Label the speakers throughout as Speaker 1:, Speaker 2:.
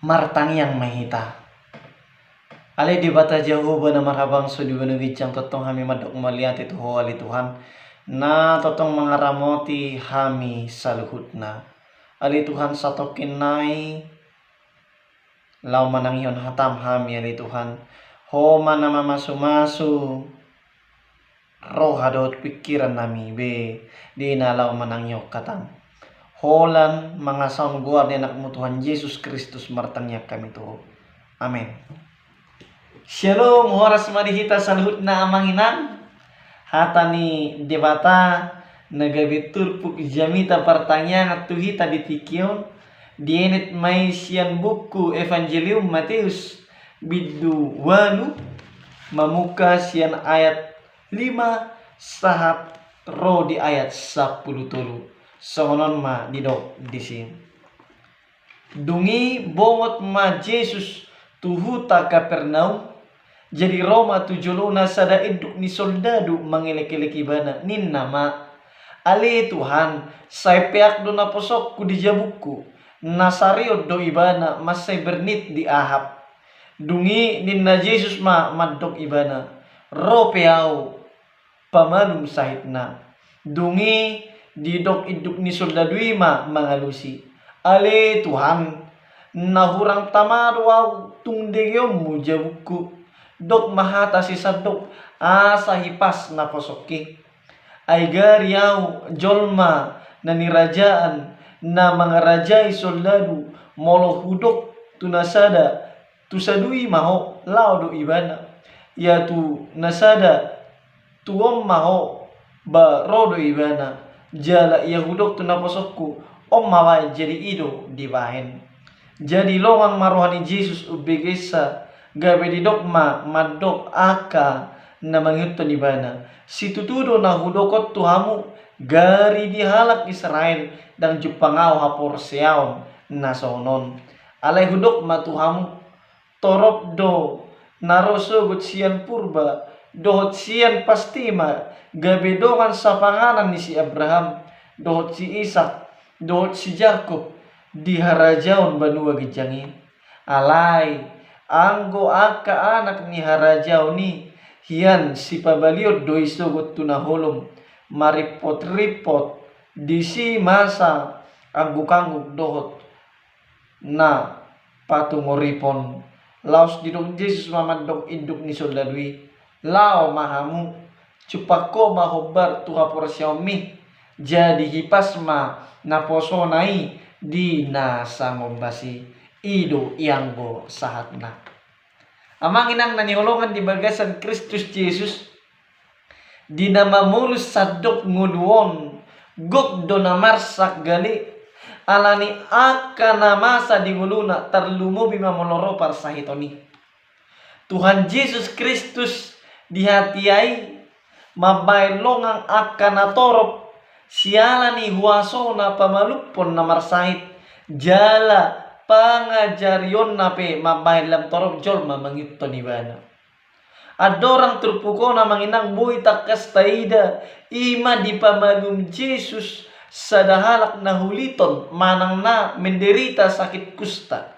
Speaker 1: martang yang mahita. Ale di bata jauh bana marhabang so di bana wicang totong kami madok malihat itu ho ali Tuhan. Na totong mengaramoti kami saluhutna. Ali Tuhan satokin nai lau manangihon hatam kami ali Tuhan. Ho mana mamasu-masu roh hadot pikiran nami be di nalau manangyo katam. Holan mangasaun guar ni anakmu Tuhan Yesus Kristus martangnya kami tuh. Amin. Shalom horas marihita saluhut na amanginan. Hatani debata nagabitur puk jamita pertanyaan tuhita ditikion. Dienet mai sian buku Evangelium Matius bidu wanu mamuka sian ayat 5 sahat ro di ayat 10 tulu. Sonon ma didok disin. Dungi bongot ma Yesus tuhuta Kapernaum. Jadi Roma tujuluna sada iduk ni soldado mangelek-elek ibana nin nama ali Tuhan say peak do na posok ku di jabuku nasario do ibana masay bernit di ahap dungi nin na Jesus ma madok ibana ro peau pamanum sahitna dungi di dok iduk ni soldado ima mangalusi ali Tuhan nahurang tamado au tungdegyo mu jabuku dok mahata si sadok asa hipas na posoki ay gariyaw jolma na nirajaan na mga rajay soldado molo hudok tunasada tusadui maho lao do ibana ya tu nasada tuom maho ba rodo ibana jala ya hudok tunaposokku om mawai jadi ido dibahen jadi lowang marohani Jesus ubegesa gabe di dogma madok aka na manghuton ibana situtudo na hudokot tuhamu gari dihalak Israel dan jupangau hapor seaon na sonon alay hudok matuhamu torop do naroso gut sian purba dohot sian pastima gabe dongan sa panganan ni si Abraham dohot si Ishak dohot si Jacob diharajaon banua gejangin alay anggo aka anak ni harajau ni hian si pabaliot doi sogot tunaholom maripot-ripot disi masa angguk-angguk dohot na patungoripon laos didok Jesus mamadok induk ni soldadui lao mahamu cupako mahobar tuha porsiaumi jadi hipasma na posonai di nasangombasi ido iangbo sahatna. Amang inang naniholongan di bagasan Kristus Yesus di nama mulus sadok nguduon gok do namarsak gali alani akana masa di muluna terlumo bima moloro parsahitoni. Tuhan Yesus Kristus dihatiai mabay longang akana torop sialani huasona pamalupon namarsahit jala pangajarion nape mabay lam torop jol mamangito ni bana. Adorang turpuko na manginang buhay takas taida ima di pamalum Jesus sadahalak na huliton manang na menderita sakit kusta.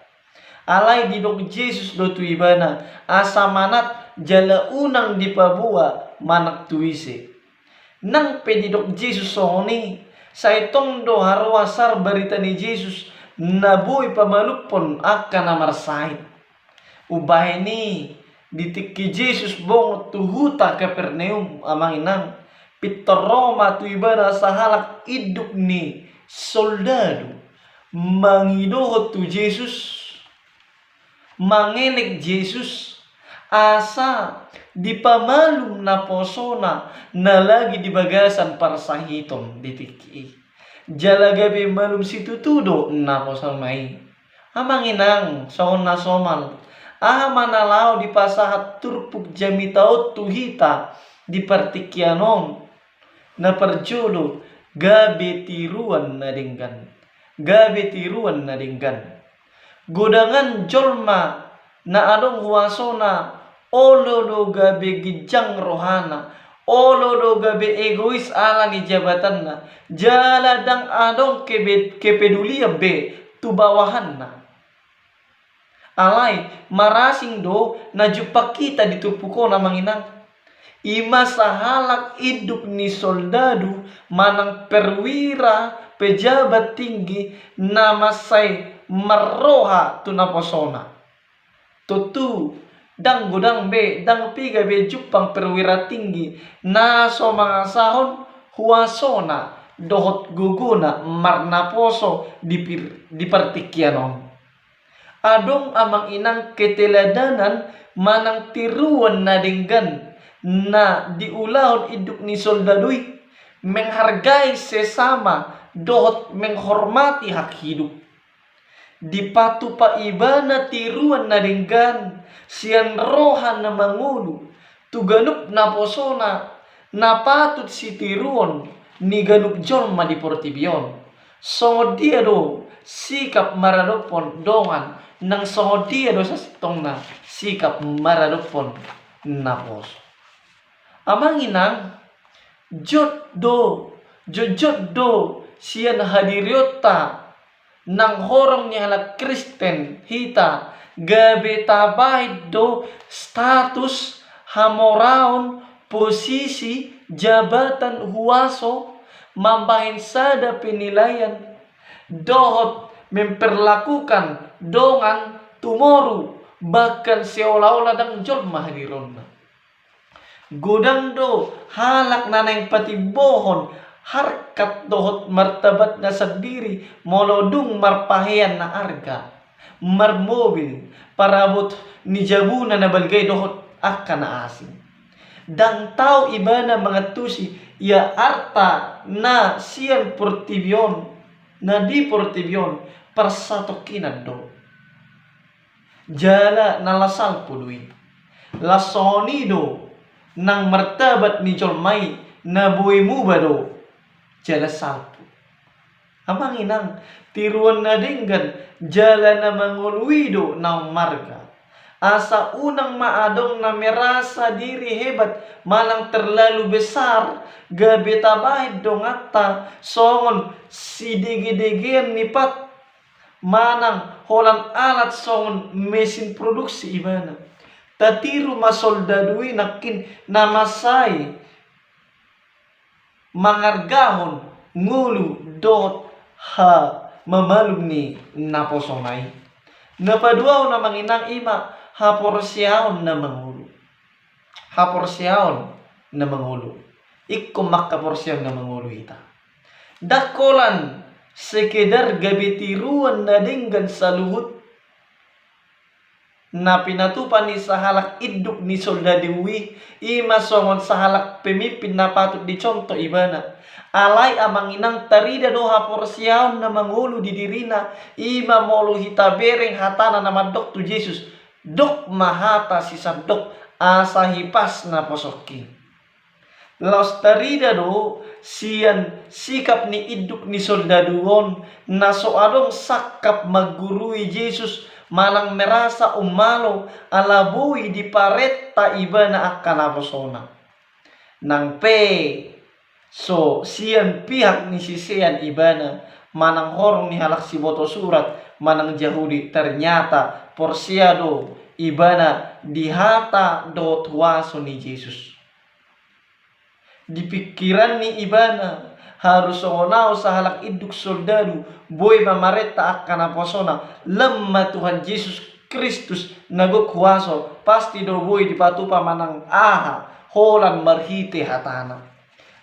Speaker 1: Alay didok Jesus do tuibana asa manat jala unang di pabua manak tuise. Nang pedidok Jesus soni sa itong do harwasar barita ni Jesus nabuy pamalupon akan namarsahit. Ubahini ditiki Jesus bongot tuhuta Kapernaum amang inang pitoroma tu ibana sahalak iduk ni soldado mangidohot tu Jesus mangenek Jesus asa di pamalum na posona na lagi di bagasan parsahiton ditiki jalagabi malum situtudo na kosamai amang inang soon na somal manalao di pasahat turpuk jamitaot tuhita di partikianon na parjulo gabe tiruan na dinggan godangan jolma na adong huasona olo gabe gijang rohana olo gabe egois ala ni jabatan na jala dang adong kepedulian be tu bawahan na Alay marasing do najupak kita ditupuko na manginang. Ima sahalak iduk ni soldado manang perwira pejabat tinggi namasay maroha tunaposona. Tutu dang gudang be dang piga be jupang perwira tinggi naso mga sahon huasona dohot guguna marnaposo di partikyanon. Adong amang inang keteladanan manang tiruan na dinggan na diulahon iduk ni soldadoy menghargai sesama dohot menghormati hak hidup. Di patu pa iba na tiruan na dinggan siyan rohan na mangulo tuganup na posona napatut si tiruon ni ganup jon madiportibyon. Songod dia do sikap maradopon dongan nang songod dia do sa sitong na sikap maradopon na poso. Amang inang jot do siyan hadiriota nang horong ni halak Kristen hita gabe tabahid do status hamoraon posisi jabatan huaso mambahin sada penilaian dohot memperlakukan dongan tumoru bahkan seolah-olah dang jol mahadiron. Godang do halak naneng patibohon harkat dohot martabat na sendiri molodung marpahean na arga marmobil parabot ni jabuna na balgay dohot akan na asing. Dang tao iba na mga tusi ya arta na siyan portibyon na di portibyon persatokinan do. Jala na lasal puluy lasonido nang martabat ni Jolmay na buhay mo ba do? Jala salpo. Amang inang tiruan na dinggan jala na manguluido ng marga. Asa unang maadong na merasa diri hebat malang terlalu besar gabi tabahid dong atta songon sidigi-digian nipat manang holan alat songon mesin produksi ibana. Tatiru masoldadui nakin namasay mangargahon ngulu dot ha mamalum ni naposonay. Napaduaw na manginang ima haporsyaon na mangulo. Haporsyaon na mangulo. Ikko makaporsyaon na mangulo ita. Dakolan sekedar gabitiruan na dinggan sa luhut na pinatupan ni sahalak iduk ni soldadiwi ima songon sahalak pemimpin na patut dicontoh ibana. Alay amang inang tarida do haporsyaon na mangulo di dirina ima molo hitabereng hatana na madok tu Jesus dok mahata si sadok asa hipas na posoki. Laos tarida do siyan sikap ni iduk ni soldaduon na soadong sakap maggurui Jesus manang merasa umalo alabuy di paretta iba na akanaposona. Nang so siyan pihak ni sisiyan iba na manang horong ni halak si boto surat manang Yahudi ternyata porsiado iba na dihata do tuwaso ni Jesus. Di pikiran ni iba na harus sonao sa halak iduk soldado boy mamareta akan aposona lemma Tuhan Yesus Kristus nagukwaso pasti do boy dipatupa manang aha holan marhite hatana.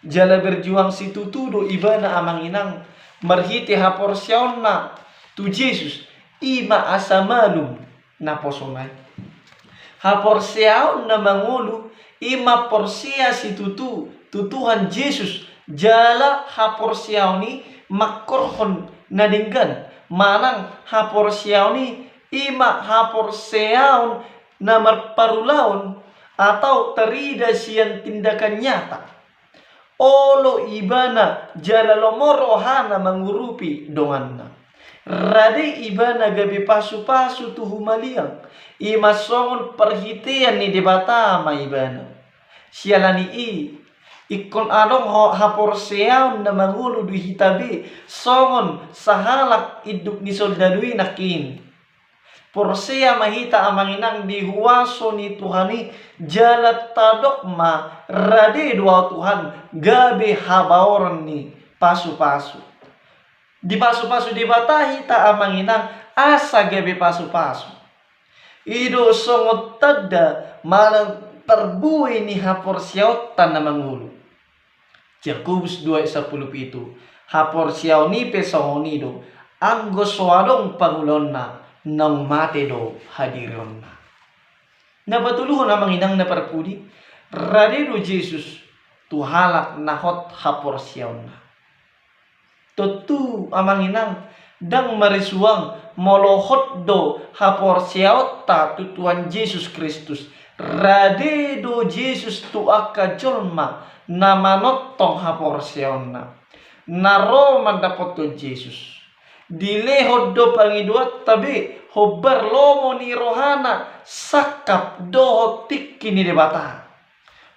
Speaker 1: Jala berjuang si tutudo iba na amang inang marhite haporsyaon na tu Jesus ima asamalum na posonay. Haporsyaon na mangulo ima porsya si tutuhan Jesus jala haporsyaon ni makorhon na dinggan manang haporsyaon ni ima haporsyaon na marparulaon atau terida siyan tindakan nyata. Olo ibana jala lomorohana mangurupi donganna. Rade ibana gabi pasu-pasu tuhumaliang ima songon perhitian ni debatama ibana. Sialani ikon adong haporsyaon na mangulo du hitabi songon sahalak iduk ni soldadui nakin. Porsea mahita amanginang dihuaso ni Tuhani jalat tadokma rade dua Tuhan gabe habaoran ni pasu-pasu. Di pasu-pasu di batahi ta amanginang asa gabe pasu-pasu. Ido songot tada malang perbuai ni haporsiaw na mangulu. Yakobus 2:10 itu. Haporsiaw ni pesongonido anggo soadong pangulon na nang mate do hadiron na. Napatuluhon na manginang na parpudi, radero Jesus tuhalak nahot haporsiaw na. Tutu amanginang dang marisuang molohot do haporsiaw ta tutuan Jesus Kristus. Radedo Jesus tu akajolma na manotong haporsiaw na. Naro mandapot to Jesus. Dilehod do pangiduat tabi hobar lomo ni rohana sakap doho tikki ni debata.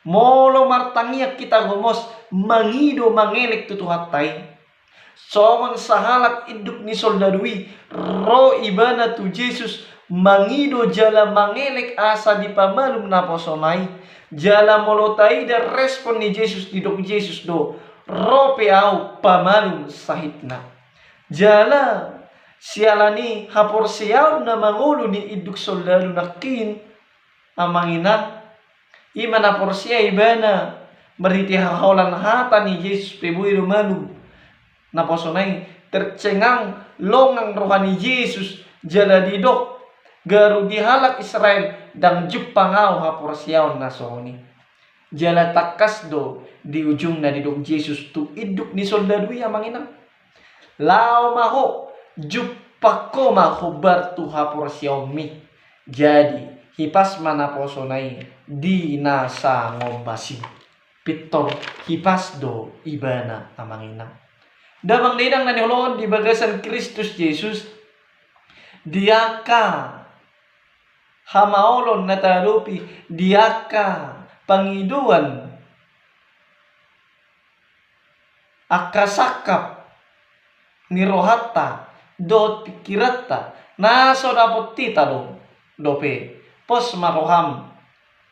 Speaker 1: Molo martangiak kita gomos mangido mangelek tutuhatay. Somang sahalak induk ni soldadui ro ibana tu Jesus mangido jala mangelek asa di pamalum na posomai. Jala molotai dan respon ni Jesus didok Jesus do ro peau pamalum sahitna. Jala sialani haporsiaw na mangulo ni iduk soldado nakin amangina iman haporsia ibana meriti haholan hata ni Jesus pebui rumalu naposonay tercengang longang rohani Yesus jala didok garu dihalak Israel dang jupangau haporsiaw na sohoni jala takas do di ujung na didok Jesus tu iduk ni soldado amangina lao maho jupako mahobar tu haporsiaw mi jadi hipas mana posonay di nasa ngobasi pitol hipas do ibana amangina damang lidang na niulon di bagasan Kristus Jesus diaka hamaolon na tarupi diaka pangiduan akasakap ni rohatta dot pikiratta naso dapot tita dope pos maroham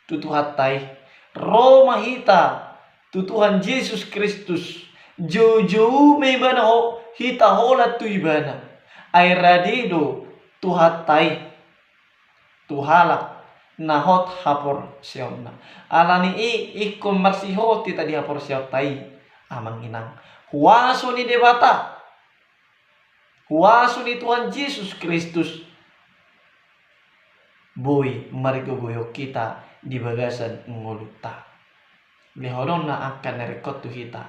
Speaker 1: tutuhatay ro mahita tutuhan Jesus Kristus juju may bana ho hita holat tu ibana ay radido tuhatay tuhalak nahot hapor siyona alani ikum marsiho tita di hapor siyotay amang inang huwaso ni debata huwaso ni Tuhan Yesus Kristus boy marigugoyo kita di bagasan nguluta lehodon na akan nerekot tu kita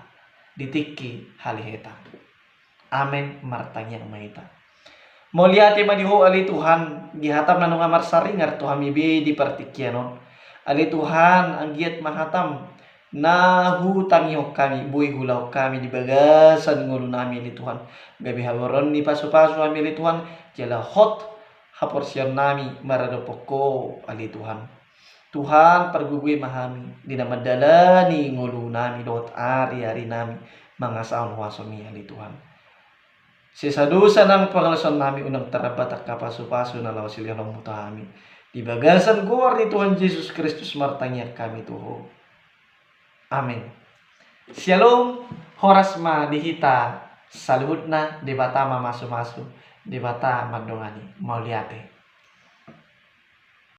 Speaker 1: ditiki haliheta amen martanya mahita moliati madiho ali Tuhan gihatam nanung amar saringar Tuhan mibi di partikianon ali Tuhan anggiat mahatam na hutangiho kami buy hulau kami di bagasan ngulu nami li Tuhan gabi haboron ni pasu-pasu kami li Tuhan jala hot haporsian nami maradopoko ali Tuhan Tuhan pergugui mahami dinamadalani ngulu nami dot ari nami mangasaon huasomi ali Tuhan sisadusa ng pangalason nami unang tarabatak kapasu-pasu na lawasilian ng mutahami di bagasan guar ni Tuhan Yesus Kristus martanya kami tuho amin. Shalom, horas ma dihita saluhut na debata mamasu-masu debata mandongani mauliate.